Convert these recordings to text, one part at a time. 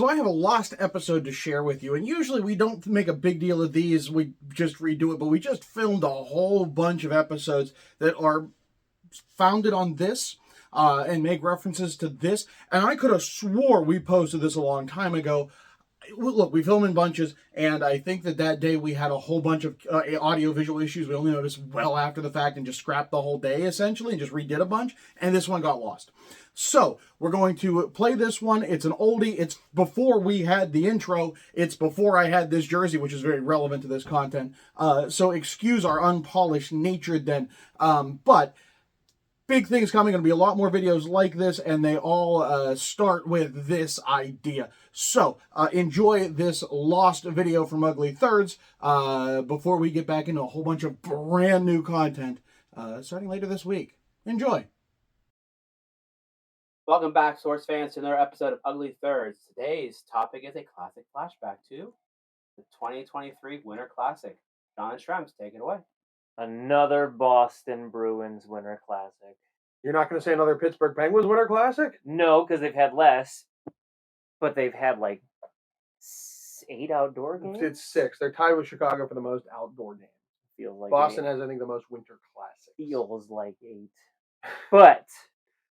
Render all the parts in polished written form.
So I have a lost episode to share with you, and usually we don't make a big deal of these, we just redo it, but we just filmed a whole bunch of episodes that are founded on this and make references to this, and I could have swore we posted this a long time ago. Look, we film in bunches, and I think that day we had a whole bunch of audio visual issues. We only noticed well after the fact and just scrapped the whole day essentially and just redid a bunch, and this one got lost. So we're going to play this one. It's an oldie. It's before we had the intro. It's before I had this jersey, which is very relevant to this content. So excuse our unpolished nature then. But big things coming. Going to be a lot more videos like this, and they all start with this idea. So enjoy this lost video from Ugly Thirds before we get back into a whole bunch of brand new content starting later this week. Enjoy. Welcome back, Source fans, to another episode of Ugly Thirds. Today's topic is a classic flashback to the 2023 Winter Classic. John and Shrems, take it away. Another Boston Bruins Winter Classic. You're not going to say another Pittsburgh Penguins Winter Classic? No, because they've had less, but they've had like 8 outdoor games. It's 6. They're tied with Chicago for the most outdoor games. Feels like Boston 8. has, I think, the most Winter Classics. Feels like 8, but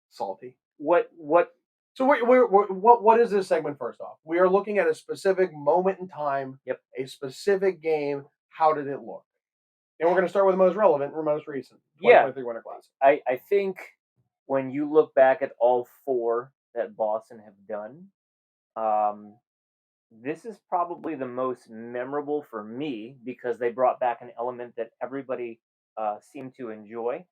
salty. What? So what is this segment? First off, we are looking at a specific moment in time. Yep. A specific game. How did it look? And we're going to start with the most relevant or most recent 2023 Winter Classic. I think when you look back at all 4 that Boston have done, this is probably the most memorable for me because they brought back an element that everybody seemed to enjoy.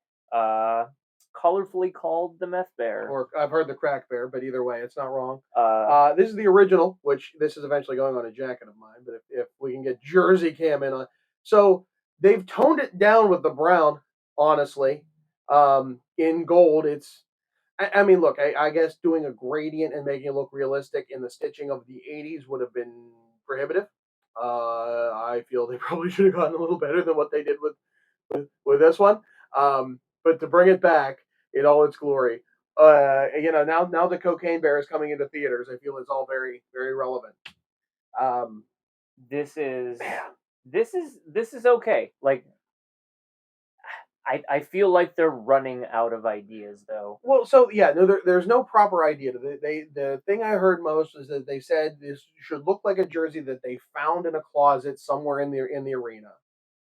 Colorfully called the Meth Bear. Or I've heard the Crack Bear, but either way, it's not wrong. Uh, This is the original, which this is eventually going on a jacket of mine, but if we can get Jersey Cam in on. So they've toned it down with the brown, honestly. In gold, it's... I mean, look, I guess doing a gradient and making it look realistic in the stitching of the 80s would have been prohibitive. I feel they probably should have gotten a little better than what they did with this one. But to bring it back in all its glory, now the Cocaine Bear is coming into theaters. I feel it's all very, very relevant. This is okay. Like, I feel like they're running out of ideas, though. Well, so yeah, no, there's no proper idea. The thing I heard most is that they said this should look like a jersey that they found in a closet somewhere in the arena,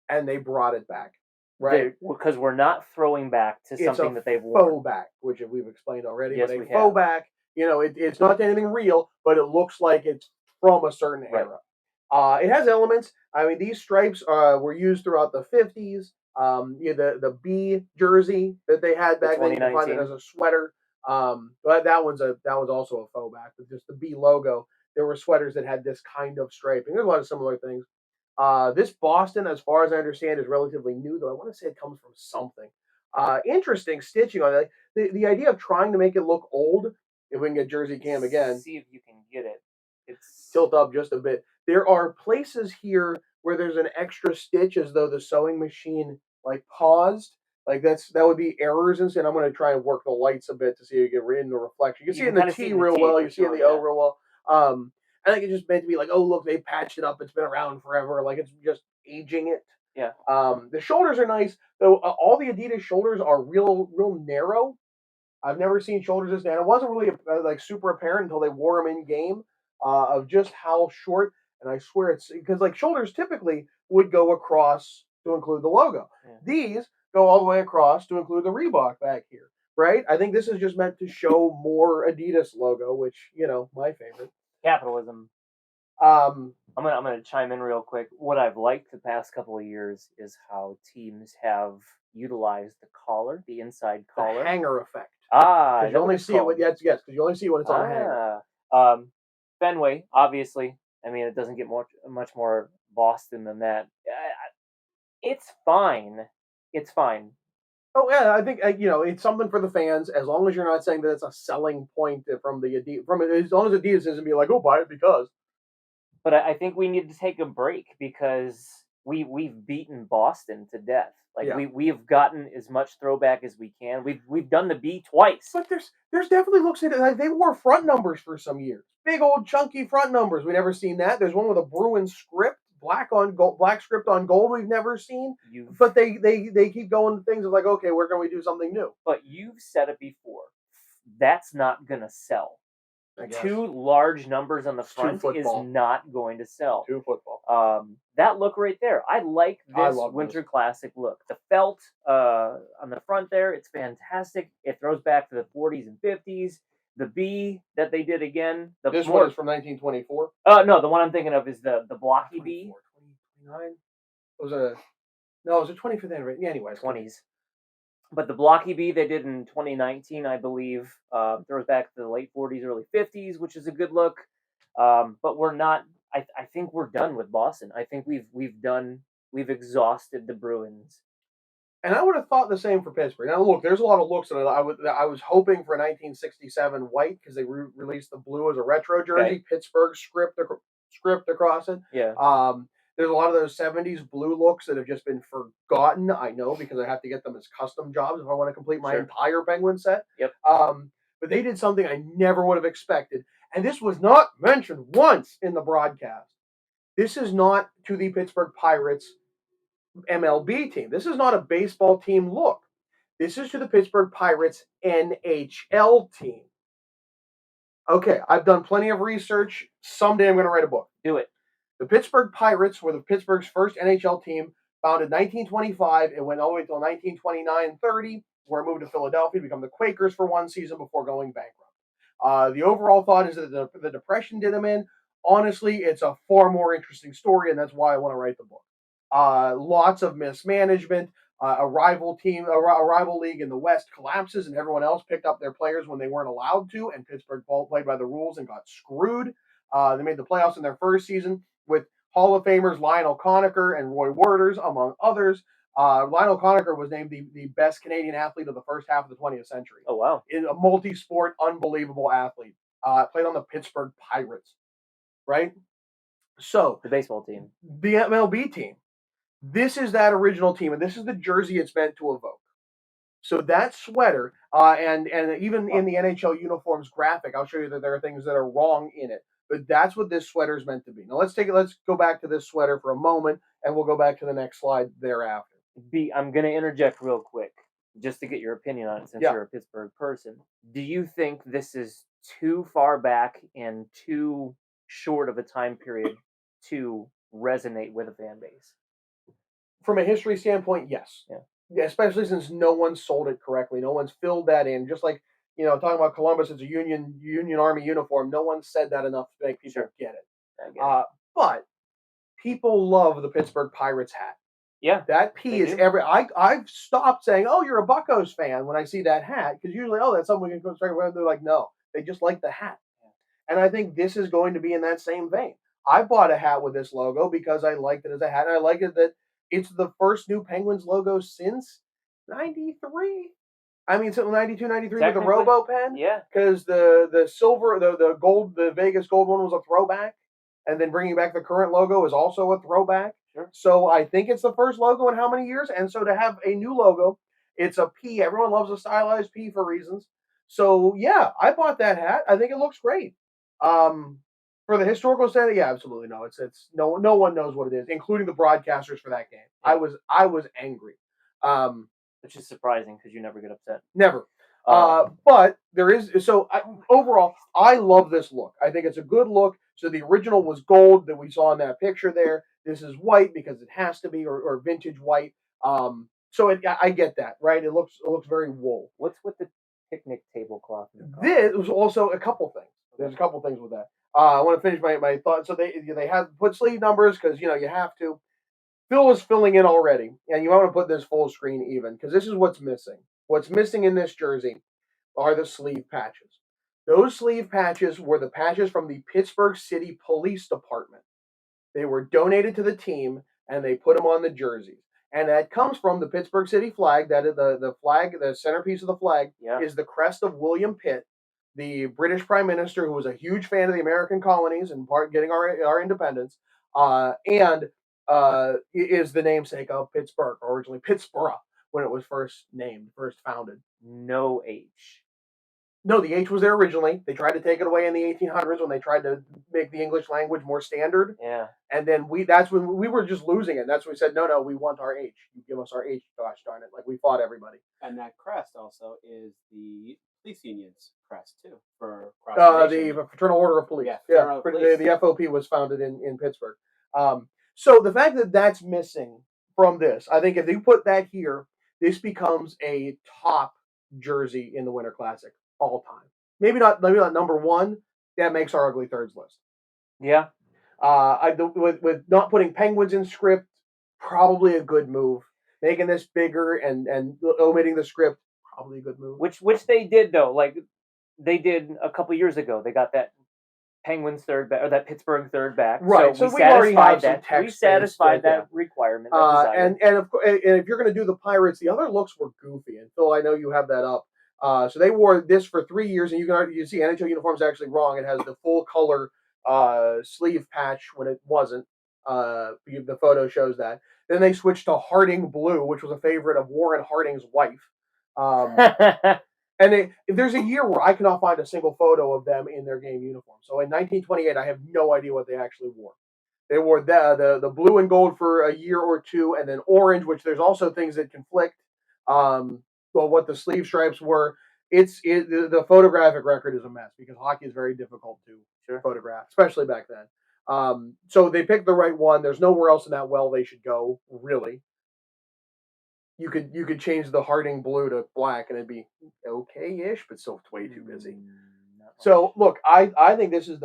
and they brought it back. Right, because we're not throwing back to something that they've worn. Faux back, which we've explained already. Yes, but we faux back, it's not anything real, but it looks like it's from a certain era. It has elements. I mean, these stripes were used throughout the 50s. The B jersey that they had back then, you can find it as a sweater. But that one's also a faux back, but just the B logo. There were sweaters that had this kind of striping. There's a lot of similar things. This Boston, as far as I understand, is relatively new, though I want to say it comes from something. Interesting stitching on it. The idea of trying to make it look old, if we can get Jersey Cam again. See if you can get it. It's tilt up just a bit. There are places here where there's an extra stitch as though the sewing machine like paused. Like that would be errors and I'm going to try and work the lights a bit to see if you get in the reflection. You can see it in the T real well. You see it in the O real well. I think it's just meant to be like, oh, look, they patched it up. It's been around forever. Like, it's just aging it. Yeah. The shoulders are nice, though. All the Adidas shoulders are real narrow. I've never seen shoulders this narrow. It wasn't really like super apparent until they wore them in game of just how short. And I swear it's because like shoulders typically would go across to include the logo. Yeah. These go all the way across to include the Reebok back here, right? I think this is just meant to show more Adidas logo, which my favorite. Capitalism. I'm gonna chime in real quick. What I've liked the past couple of years is how teams have utilized the collar, the inside collar, the hanger effect. You only see it when because you only see it when it's on a hanger. Fenway, obviously. I mean, it doesn't get much more Boston than that. It's fine. It's fine. Oh yeah, I think it's something for the fans. As long as you're not saying that it's a selling point from the Adidas, as long as Adidas isn't be like, oh, buy it because. But I think we need to take a break because we've beaten Boston to death. Like Yeah. we have gotten as much throwback as we can. We've done the B twice. But there's definitely looks at it like they wore front numbers for some years. Big old chunky front numbers. We never seen that. There's one with a Bruins script, black on gold, black script on gold. We've never seen. You've But they keep going to things of like, okay, where can we do something new? but you've said it before. That's not gonna sell. I guess. Two large numbers on the It's too front is football. not going to sell. Two football. That look right there, I like I this love Winter this. Classic look. The felt on the front there, it's fantastic. It throws back to the 40s and 50s. The B that they did again. The This more, one is from 1924. no, the one I'm thinking of is the blocky B. 2029. It was a 25th anniversary. Yeah, anyways, 20s. But the blocky B they did in 2019, I believe, throws back to the late 40s, early 50s, which is a good look. But we're not. I think we're done with Boston. I think we've exhausted the Bruins. And I would have thought the same for Pittsburgh. Now, look, there's a lot of looks that I was hoping for 1967 white because they released the blue as a retro jersey, Okay. Pittsburgh script across it. Yeah. There's a lot of those 70s blue looks that have just been forgotten. I know because I have to get them as custom jobs if I want to complete my Sure. entire Penguin set. Yep. But they did something I never would have expected, and this was not mentioned once in the broadcast. This is not to the Pittsburgh Pirates MLB team. This is not a baseball team look. This is to the Pittsburgh Pirates NHL team. Okay, I've done plenty of research. Someday I'm going to write a book. Do it. The Pittsburgh Pirates were the Pittsburgh's first NHL team, founded 1925 and went all the way until 1929-30, where it moved to Philadelphia to become the Quakers for one season before going bankrupt. The overall thought is that the Depression did them in. Honestly, it's a far more interesting story, and that's why I want to write the book. Lots of mismanagement. A rival league in the West collapses, and everyone else picked up their players when they weren't allowed to, and Pittsburgh played by the rules and got screwed. They made the playoffs in their first season with Hall of Famers Lionel Conacher and Roy Werders, among others. Lionel Conacher was named the best Canadian athlete of the first half of the 20th century. Oh wow. In a multi-sport, unbelievable athlete. Played on the Pittsburgh Pirates, right? So The baseball team. the MLB team. This is that original team, and this is the jersey it's meant to evoke. So that sweater, and even in the NHL uniforms graphic, I'll show you that there are things that are wrong in it. But that's what this sweater is meant to be. Now let's go back to this sweater for a moment, and we'll go back to the next slide thereafter. B, I'm gonna interject real quick just to get your opinion on it since Yeah. you're a Pittsburgh person. Do you think this is too far back and too short of a time period to resonate with a fan base? From a history standpoint, yes. Yeah. Especially since no one sold it correctly. No one's filled that in. Just like, talking about Columbus, it's a Union Army uniform. No one said that enough to make people Sure. get it. I get it. But people love the Pittsburgh Pirates hat. Yeah. That P They is do. I've stopped saying, "Oh, you're a Buccos fan" when I see that hat, because usually, "Oh, that's something we can go straight away." They're like, "No, they just like the hat," and I think this is going to be in that same vein. I bought a hat with this logo because I liked it as a hat, and I like it that it's the first new Penguins logo since '93. I mean, so 92, 93 with the Technically, Robo pen. Yeah. Because the silver, the gold, the Vegas gold one was a throwback, and then bringing back the current logo is also a throwback. Sure. So I think it's the first logo in how many years? And so to have a new logo, it's a P. Everyone loves a stylized P for reasons. So yeah, I bought that hat. I think it looks great. For the historical standard, yeah, absolutely no. It's no one knows what it is, including the broadcasters for that game. Yeah. I was angry. Which is surprising because you never get upset. Never. But there is overall, I love this look. I think it's a good look. So the original was gold that we saw in that picture there. This is white because it has to be, or vintage white. I get that, right? It looks very wool. What's with the picnic tablecloth? This was also a couple things. There's a couple things with that. I want to finish my thought. So they have put sleeve numbers because you have to. Phil is filling in already, and you want to put this full screen even because this is what's missing. What's missing in this jersey are the sleeve patches. Those sleeve patches were the patches from the Pittsburgh City Police Department. They were donated to the team, and they put them on the jerseys. And that comes from the Pittsburgh City flag. That is the flag, the centerpiece of the flag is the crest of William Pitt, the British Prime Minister, who was a huge fan of the American colonies and getting our independence. And is the namesake of Pittsburgh, or originally Pittsburgh when it was first founded. No H. No, the H was there originally. They tried to take it away in the 1800s when they tried to make the English language more standard. Yeah. And then that's when we were just losing it. That's when we said, no, we want our H. You give us our H, gosh darn it. Like we fought everybody. And that crest also is the police union's crest too for the Fraternal Order of Police. Yeah, Police. The FOP was founded in Pittsburgh. So the fact that that's missing from this, I think if you put that here, this becomes a top jersey in the Winter Classic all time. Maybe not number one. That makes our ugly thirds list. Yeah. With not putting penguins in script, probably a good move. Making this bigger and omitting the script, probably a good move. Which they did though. Like they did a couple years ago. They got that Penguins third back or that Pittsburgh third back. Right. So we already have some that. text. We satisfied that requirement. That and if you're going to do the Pirates, the other looks were goofy. And Phil, I know you have that up. So they wore this for 3 years, and you see NHL uniforms actually wrong. It has the full color sleeve patch when it wasn't. The photo shows that. Then they switched to Harding blue, which was a favorite of Warren Harding's wife. And there's a year where I cannot find a single photo of them in their game uniform. So in 1928, I have no idea what they actually wore. They wore the blue and gold for a year or two, and then orange, which there's also things that conflict. Well, what the sleeve stripes were. The photographic record is a mess because hockey is very difficult to photograph, especially back then. So they picked the right one. There's nowhere else in that well they should go, really. You could change the Harding blue to black and it'd be okay-ish, but still way too busy. So look, I think this is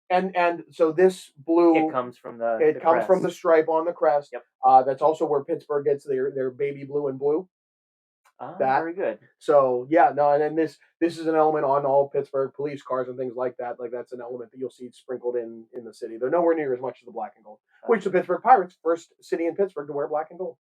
and so this blue it comes from the stripe on the crest. Yep. That's also where Pittsburgh gets their baby blue and blue. Very good. So yeah, no, and then this is an element on all Pittsburgh police cars and things like that. Like that's an element that you'll see sprinkled in the city. They're nowhere near as much as the black and gold, which the Pittsburgh Pirates, first city in Pittsburgh to wear black and gold.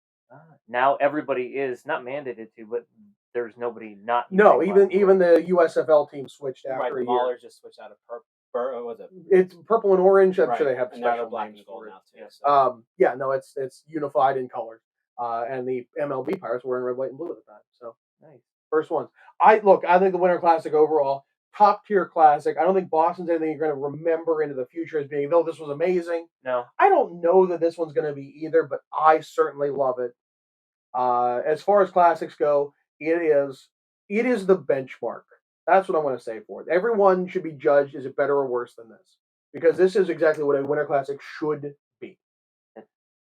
Now everybody is not mandated to, but there's nobody not. No, even the USFL team switched after a year. Maulers just switched out of purple. What was it? It's purple and orange. I'm sure they have and now special black names and gold for it. now too. So. Yeah, no, it's unified in color. And the MLB Pirates were in red, white, and blue at the time. So nice. First ones. I think the Winter Classic overall, top tier classic. I don't think Boston's anything you're going to remember into the future as being, though this was amazing. No. I don't know that this one's going to be either, but I certainly love it. As far as classics go, it is the benchmark. That's what I'm going to say for it. Everyone should be judged, is it better or worse than this? Because this is exactly what a Winter Classic should be.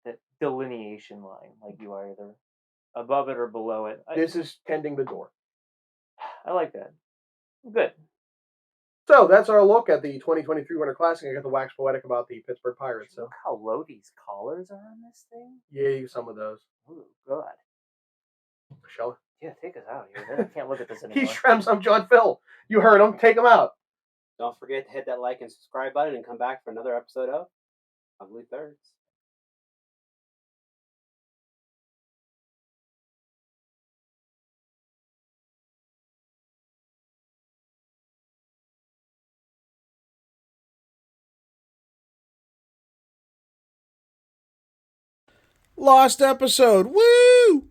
That delineation line, like you are either above it or below it. This is tending the door. I like that. Good. So that's our look at the 2023 Winter Classic. I got the wax poetic about the Pittsburgh Pirates. So look how low these collars are on this thing. Yeah, some of those. Oh God. Shall we? Yeah, take us out here. I can't look at this anymore. Keith Schrems, I'm John Phil. You heard him. Take him out. Don't forget to hit that like and subscribe button and come back for another episode of Ugly Thirds. Lost episode. Woo!